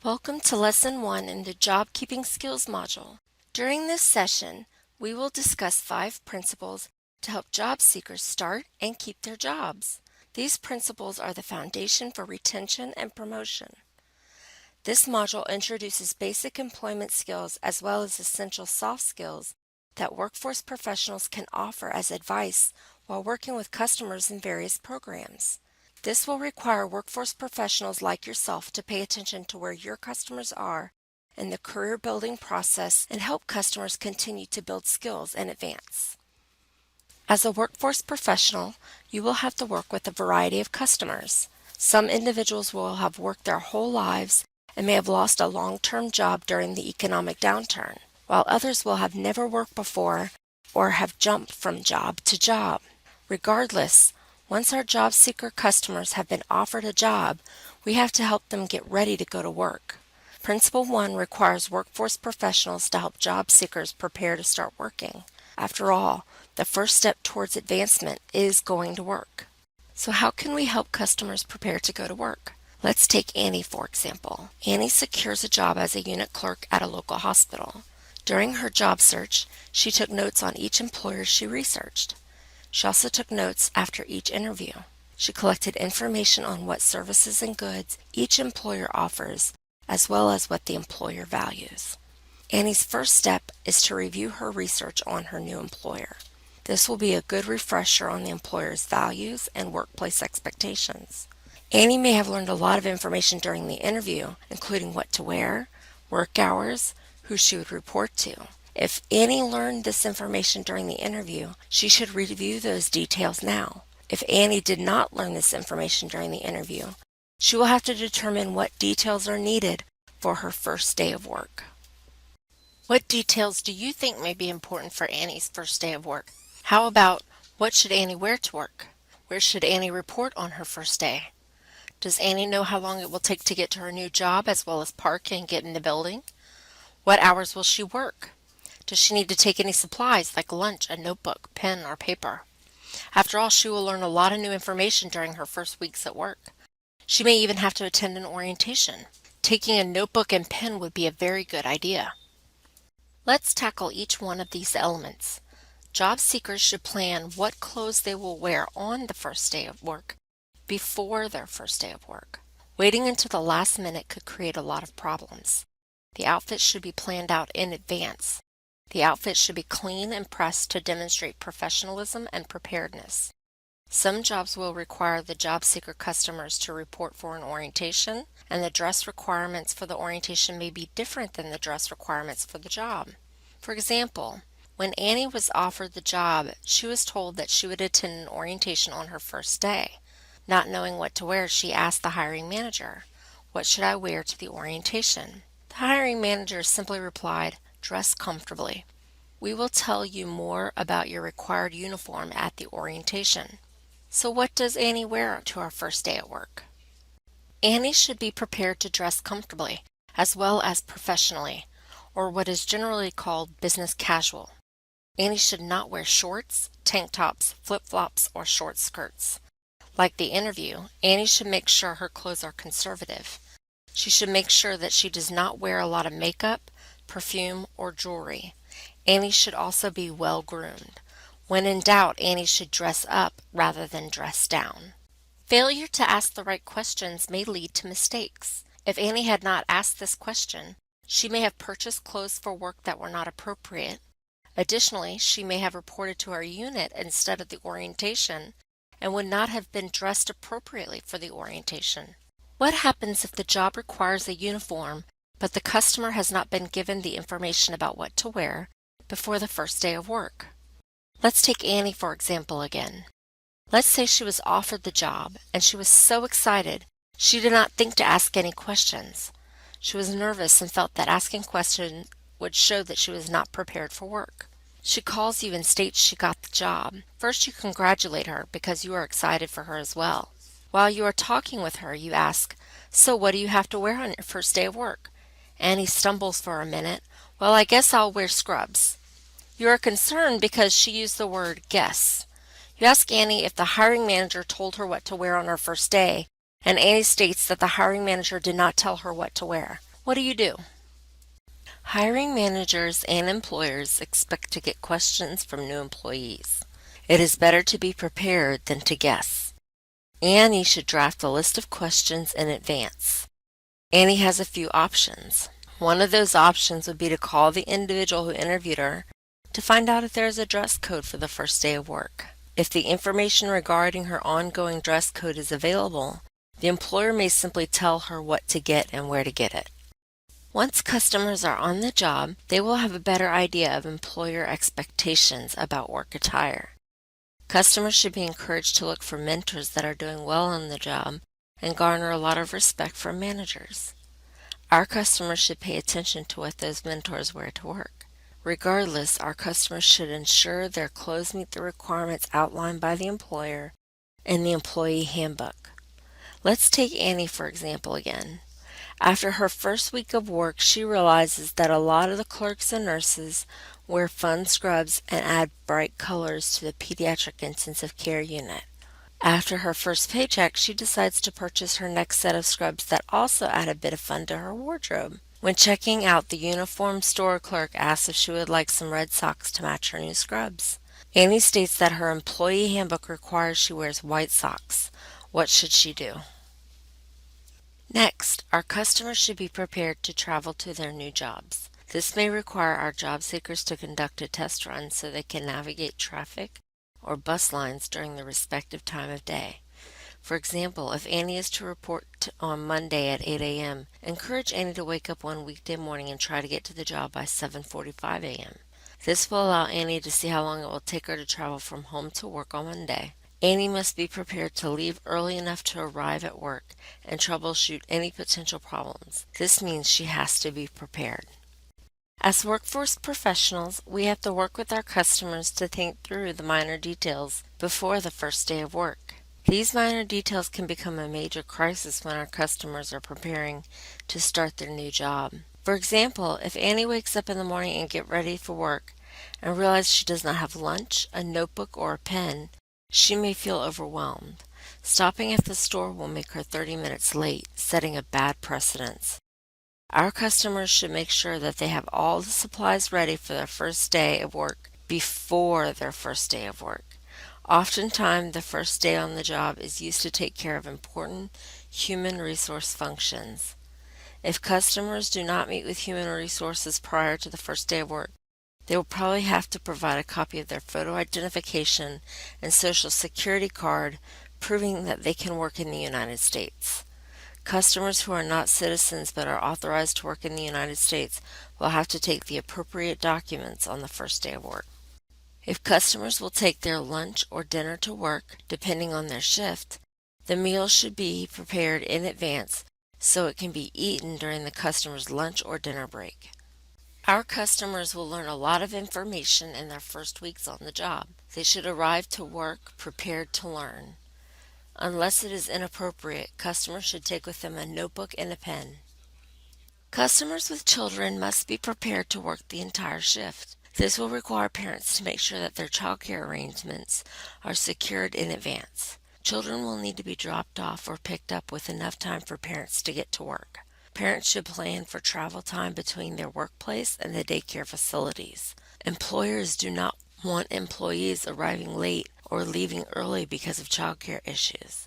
Welcome to Lesson 1 in the Job Keeping Skills module. During this session, we will discuss 5 principles to help job seekers start and keep their jobs. These principles are the foundation for retention and promotion. This module introduces basic employment skills as well as essential soft skills that workforce professionals can offer as advice while working with customers in various programs. This will require workforce professionals like yourself to pay attention to where your customers are in the career building process and help customers continue to build skills and advance. As a workforce professional, you will have to work with a variety of customers. Some individuals will have worked their whole lives and may have lost a long-term job during the economic downturn, while others will have never worked before or have jumped from job to job. Regardless, once our job seeker customers have been offered a job, we have to help them get ready to go to work. Principle 1 requires workforce professionals to help job seekers prepare to start working. After all, the first step towards advancement is going to work. So how can we help customers prepare to go to work? Let's take Annie for example. Annie secures a job as a unit clerk at a local hospital. During her job search, she took notes on each employer she researched. She also took notes after each interview. She collected information on what services and goods each employer offers, as well as what the employer values. Annie's first step is to review her research on her new employer. This will be a good refresher on the employer's values and workplace expectations. Annie may have learned a lot of information during the interview, including what to wear, work hours, who she would report to. If Annie learned this information during the interview, she should review those details now. If Annie did not learn this information during the interview, she will have to determine what details are needed for her first day of work. What details do you think may be important for Annie's first day of work? How about what should Annie wear to work? Where should Annie report on her first day? Does Annie know how long it will take to get to her new job as well as park and get in the building? What hours will she work? Does she need to take any supplies like lunch, a notebook, pen, or paper? After all, she will learn a lot of new information during her first weeks at work. She may even have to attend an orientation. Taking a notebook and pen would be a very good idea. Let's tackle each one of these elements. Job seekers should plan what clothes they will wear on the first day of work before their first day of work. Waiting until the last minute could create a lot of problems. The outfit should be planned out in advance. The outfit should be clean and pressed to demonstrate professionalism and preparedness. Some jobs will require the job seeker customers to report for an orientation, and the dress requirements for the orientation may be different than the dress requirements for the job. For example, when Annie was offered the job, she was told that she would attend an orientation on her first day. Not knowing what to wear, she asked the hiring manager, "What should I wear to the orientation?" The hiring manager simply replied, "Dress comfortably. We will tell you more about your required uniform at the orientation." So what does Annie wear to her first day at work? Annie should be prepared to dress comfortably, as well as professionally, or what is generally called business casual. Annie should not wear shorts, tank tops, flip-flops, or short skirts. Like the interview, Annie should make sure her clothes are conservative. She should make sure that she does not wear a lot of makeup, perfume, or jewelry. Annie should also be well groomed. When in doubt, Annie should dress up rather than dress down. Failure to ask the right questions may lead to mistakes. If Annie had not asked this question, she may have purchased clothes for work that were not appropriate. Additionally, she may have reported to her unit instead of the orientation and would not have been dressed appropriately for the orientation. What happens if the job requires a uniform but the customer has not been given the information about what to wear before the first day of work? Let's take Annie for example again. Let's say she was offered the job and she was so excited she did not think to ask any questions. She was nervous and felt that asking questions would show that she was not prepared for work. She calls you and states she got the job. First, you congratulate her because you are excited for her as well. While you are talking with her, you ask, "So what do you have to wear on your first day of work?" Annie stumbles for a minute. "Well, I guess I'll wear scrubs." You are concerned because she used the word guess. You ask Annie if the hiring manager told her what to wear on her first day, and Annie states that the hiring manager did not tell her what to wear. What do you do? Hiring managers and employers expect to get questions from new employees. It is better to be prepared than to guess. Annie should draft a list of questions in advance. Annie has a few options. One of those options would be to call the individual who interviewed her to find out if there is a dress code for the first day of work. If the information regarding her ongoing dress code is available, the employer may simply tell her what to get and where to get it. Once customers are on the job, they will have a better idea of employer expectations about work attire. Customers should be encouraged to look for mentors that are doing well on the job and garner a lot of respect from managers. Our customers should pay attention to what those mentors wear to work. Regardless, our customers should ensure their clothes meet the requirements outlined by the employer in the employee handbook. Let's take Annie for example again. After her first week of work, she realizes that a lot of the clerks and nurses wear fun scrubs and add bright colors to the pediatric intensive care unit. After her first paycheck, she decides to purchase her next set of scrubs that also add a bit of fun to her wardrobe. When checking out, the uniformed store clerk asks if she would like some red socks to match her new scrubs. Annie states that her employee handbook requires she wears white socks. What should she do? Next, our customers should be prepared to travel to their new jobs. This may require our job seekers to conduct a test run so they can navigate traffic or bus lines during the respective time of day. For example, if Annie is to report on Monday at 8 a.m., encourage Annie to wake up one weekday morning and try to get to the job by 7:45 a.m. This will allow Annie to see how long it will take her to travel from home to work on Monday. Annie must be prepared to leave early enough to arrive at work and troubleshoot any potential problems. This means she has to be prepared. As workforce professionals, we have to work with our customers to think through the minor details before the first day of work. These minor details can become a major crisis when our customers are preparing to start their new job. For example, if Annie wakes up in the morning and gets ready for work and realizes she does not have lunch, a notebook, or a pen, she may feel overwhelmed. Stopping at the store will make her 30 minutes late, setting a bad precedence. Our customers should make sure that they have all the supplies ready for their first day of work before their first day of work. Oftentimes, the first day on the job is used to take care of important human resource functions. If customers do not meet with human resources prior to the first day of work, they will probably have to provide a copy of their photo identification and social security card proving that they can work in the United States. Customers who are not citizens but are authorized to work in the United States will have to take the appropriate documents on the first day of work. If customers will take their lunch or dinner to work, depending on their shift, the meal should be prepared in advance so it can be eaten during the customer's lunch or dinner break. Our customers will learn a lot of information in their first weeks on the job. They should arrive to work prepared to learn. Unless it is inappropriate, customers should take with them a notebook and a pen. Customers with children must be prepared to work the entire shift. This will require parents to make sure that their child care arrangements are secured in advance. Children will need to be dropped off or picked up with enough time for parents to get to work. Parents should plan for travel time between their workplace and the daycare facilities. Employers do not want employees arriving late or leaving early because of childcare issues.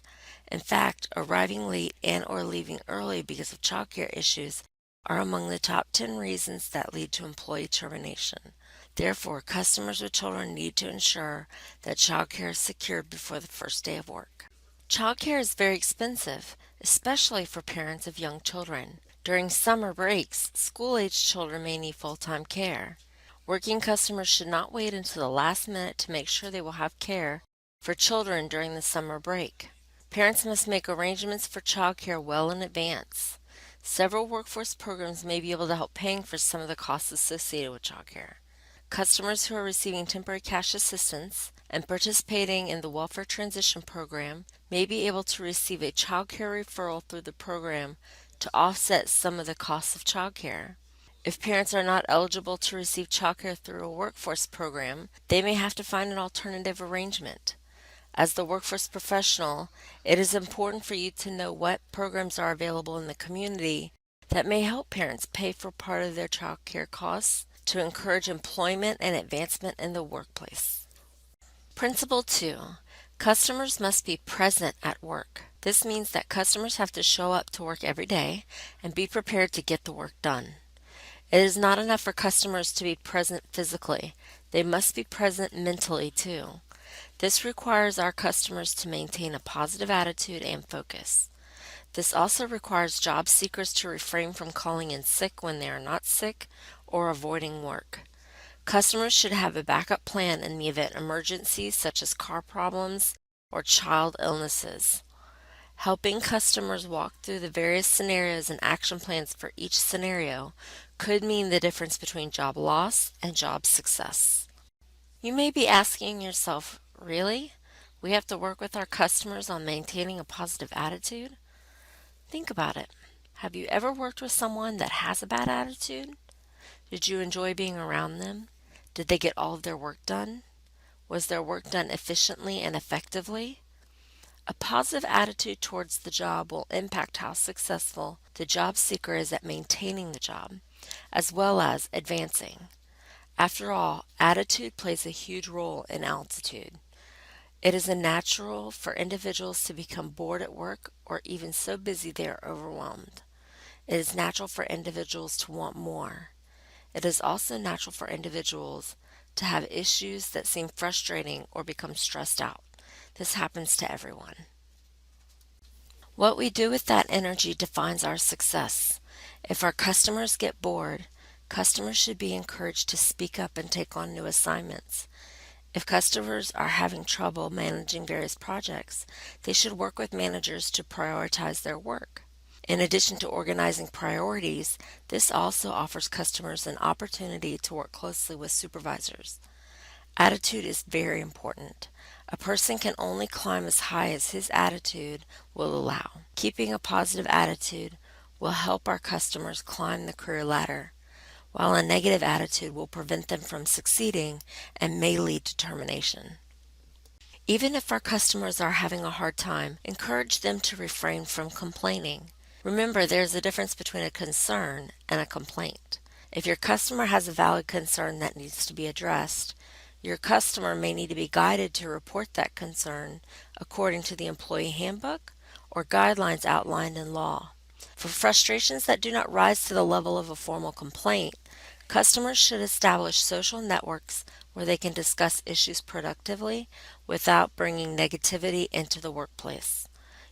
In fact, arriving late and or leaving early because of childcare issues are among the top 10 reasons that lead to employee termination. Therefore, customers with children need to ensure that childcare is secured before the first day of work. Childcare is very expensive, especially for parents of young children. During summer breaks, school-aged children may need full-time care. Working customers should not wait until the last minute to make sure they will have care for children during the summer break. Parents must make arrangements for childcare well in advance. Several workforce programs may be able to help paying for some of the costs associated with childcare. Customers who are receiving temporary cash assistance and participating in the Welfare Transition Program may be able to receive a child care referral through the program to offset some of the costs of child care. If parents are not eligible to receive child care through a workforce program, they may have to find an alternative arrangement. As the workforce professional, it is important for you to know what programs are available in the community that may help parents pay for part of their child care costs to encourage employment and advancement in the workplace. Principle 2. Customers must be present at work. This means that customers have to show up to work every day and be prepared to get the work done. It is not enough for customers to be present physically. They must be present mentally too. This requires our customers to maintain a positive attitude and focus. This also requires job seekers to refrain from calling in sick when they are not sick or avoiding work. Customers should have a backup plan in the event emergencies such as car problems or child illnesses. Helping customers walk through the various scenarios and action plans for each scenario could mean the difference between job loss and job success. You may be asking yourself, really? We have to work with our customers on maintaining a positive attitude? Think about it. Have you ever worked with someone that has a bad attitude? Did you enjoy being around them? Did they get all of their work done? Was their work done efficiently and effectively? A positive attitude towards the job will impact how successful the job seeker is at maintaining the job, as well as advancing. After all, attitude plays a huge role in altitude. It is natural for individuals to become bored at work or even so busy they are overwhelmed. It is natural for individuals to want more. It is also natural for individuals to have issues that seem frustrating or become stressed out. This happens to everyone. What we do with that energy defines our success. If our customers get bored, customers should be encouraged to speak up and take on new assignments. If customers are having trouble managing various projects, they should work with managers to prioritize their work. In addition to organizing priorities, this also offers customers an opportunity to work closely with supervisors. Attitude is very important. A person can only climb as high as his attitude will allow. Keeping a positive attitude will help our customers climb the career ladder, while a negative attitude will prevent them from succeeding and may lead to termination. Even if our customers are having a hard time, encourage them to refrain from complaining. Remember, there's a difference between a concern and a complaint. If your customer has a valid concern that needs to be addressed, your customer may need to be guided to report that concern according to the employee handbook or guidelines outlined in law. For frustrations that do not rise to the level of a formal complaint, customers should establish social networks where they can discuss issues productively without bringing negativity into the workplace.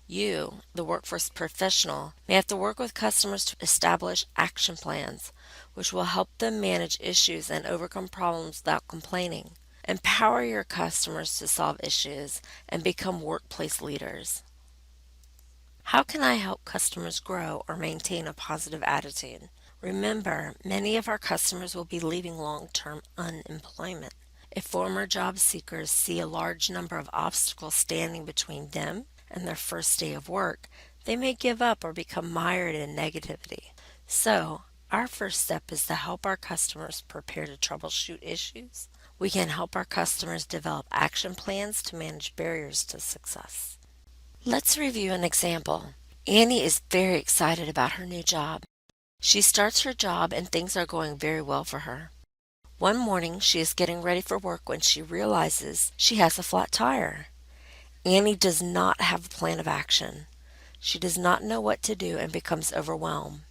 You, the workforce professional, may have to work with customers to establish action plans, which will help them manage issues and overcome problems without complaining. Empower your customers to solve issues and become workplace leaders. How can I help customers grow or maintain a positive attitude? Remember, many of our customers will be leaving long-term unemployment. If former job seekers see a large number of obstacles standing between them and their first day of work, they may give up or become mired in negativity. So, our first step is to help our customers prepare to troubleshoot issues. We can help our customers develop action plans to manage barriers to success. Let's review an example. Annie is very excited about her new job. She starts her job and things are going very well for her. One morning, she is getting ready for work when she realizes she has a flat tire. Annie does not have a plan of action. She does not know what to do and becomes overwhelmed.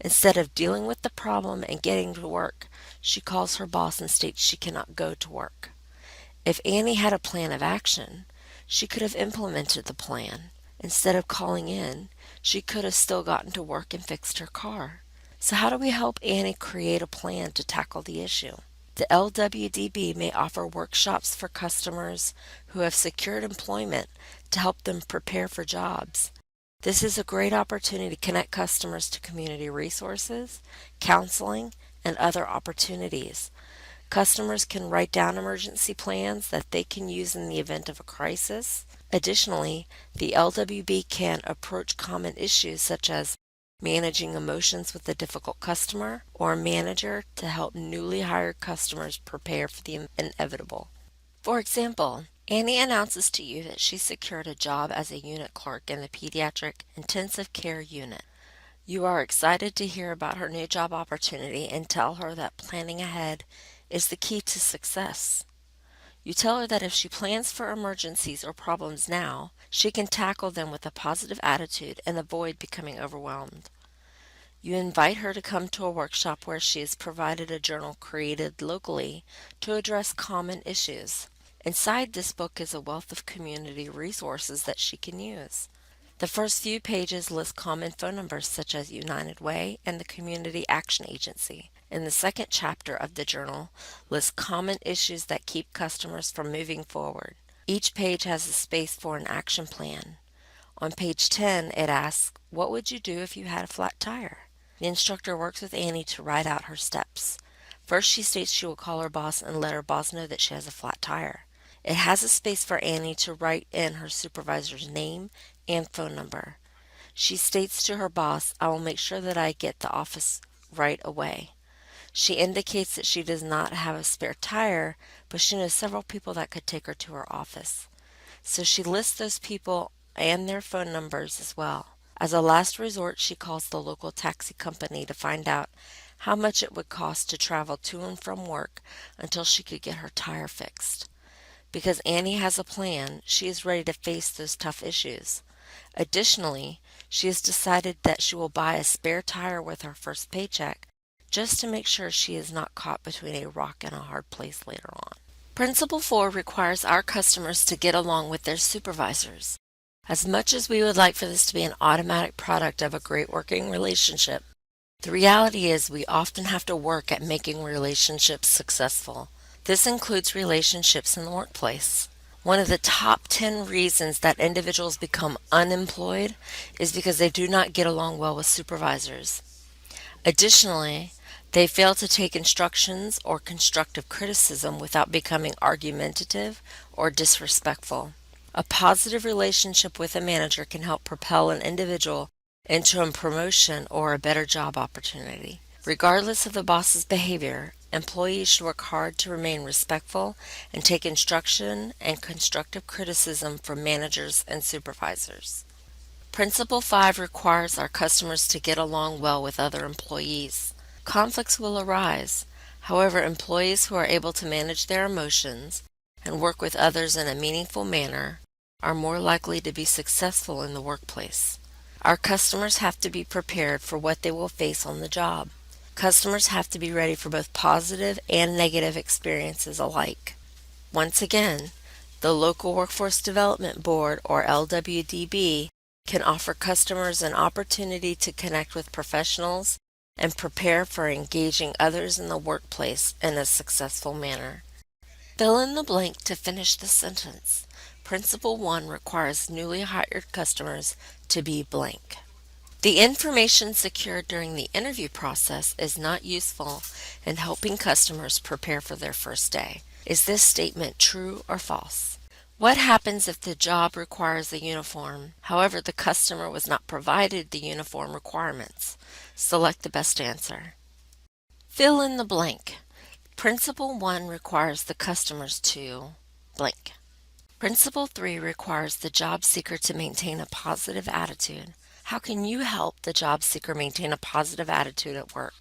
Instead of dealing with the problem and getting to work, she calls her boss and states she cannot go to work. If Annie had a plan of action, she could have implemented the plan. Instead of calling in, she could have still gotten to work and fixed her car. So how do we help Annie create a plan to tackle the issue? The LWDB may offer workshops for customers who have secured employment to help them prepare for jobs. This is a great opportunity to connect customers to community resources, counseling, and other opportunities. Customers can write down emergency plans that they can use in the event of a crisis. Additionally, the LWB can approach common issues such as managing emotions with a difficult customer, or a manager to help newly hired customers prepare for the inevitable. For example, Annie announces to you that she secured a job as a unit clerk in the pediatric intensive care unit. You are excited to hear about her new job opportunity and tell her that planning ahead is the key to success. You tell her that if she plans for emergencies or problems now, she can tackle them with a positive attitude and avoid becoming overwhelmed. You invite her to come to a workshop where she is provided a journal created locally to address common issues. Inside this book is a wealth of community resources that she can use. The first few pages list common phone numbers such as United Way and the Community Action Agency. In the second chapter of the journal lists common issues that keep customers from moving forward. Each page has a space for an action plan. On page 10, it asks, "What would you do if you had a flat tire?" The instructor works with Annie to write out her steps. First, she states she will call her boss and let her boss know that she has a flat tire. It has a space for Annie to write in her supervisor's name and phone number. She states to her boss, "I will make sure that I get the office right away." She indicates that she does not have a spare tire, but she knows several people that could take her to her office. So she lists those people and their phone numbers as well. As a last resort, she calls the local taxi company to find out how much it would cost to travel to and from work until she could get her tire fixed. Because Annie has a plan, she is ready to face those tough issues. Additionally, she has decided that she will buy a spare tire with her first paycheck just to make sure she is not caught between a rock and a hard place later on. Principle 4 requires our customers to get along with their supervisors. As much as we would like for this to be an automatic product of a great working relationship, the reality is we often have to work at making relationships successful. This includes relationships in the workplace. One of the top 10 reasons that individuals become unemployed is because they do not get along well with supervisors. Additionally, they fail to take instructions or constructive criticism without becoming argumentative or disrespectful. A positive relationship with a manager can help propel an individual into a promotion or a better job opportunity. Regardless of the boss's behavior, employees should work hard to remain respectful and take instruction and constructive criticism from managers and supervisors. Principle 5 requires our customers to get along well with other employees. Conflicts will arise. However, employees who are able to manage their emotions and work with others in a meaningful manner are more likely to be successful in the workplace. Our customers have to be prepared for what they will face on the job. Customers have to be ready for both positive and negative experiences alike. Once again, the Local Workforce Development Board, or LWDB, can offer customers an opportunity to connect with professionals and prepare for engaging others in the workplace in a successful manner. Fill in the blank to finish the sentence. Principle 1 requires newly hired customers to be blank. The information secured during the interview process is not useful in helping customers prepare for their first day. Is this statement true or false? What happens if the job requires a uniform, however the customer was not provided the uniform requirements? Select the best answer. Fill in the blank. Principle 1 requires the customers to blank. Principle 3 requires the job seeker to maintain a positive attitude. How can you help the job seeker maintain a positive attitude at work?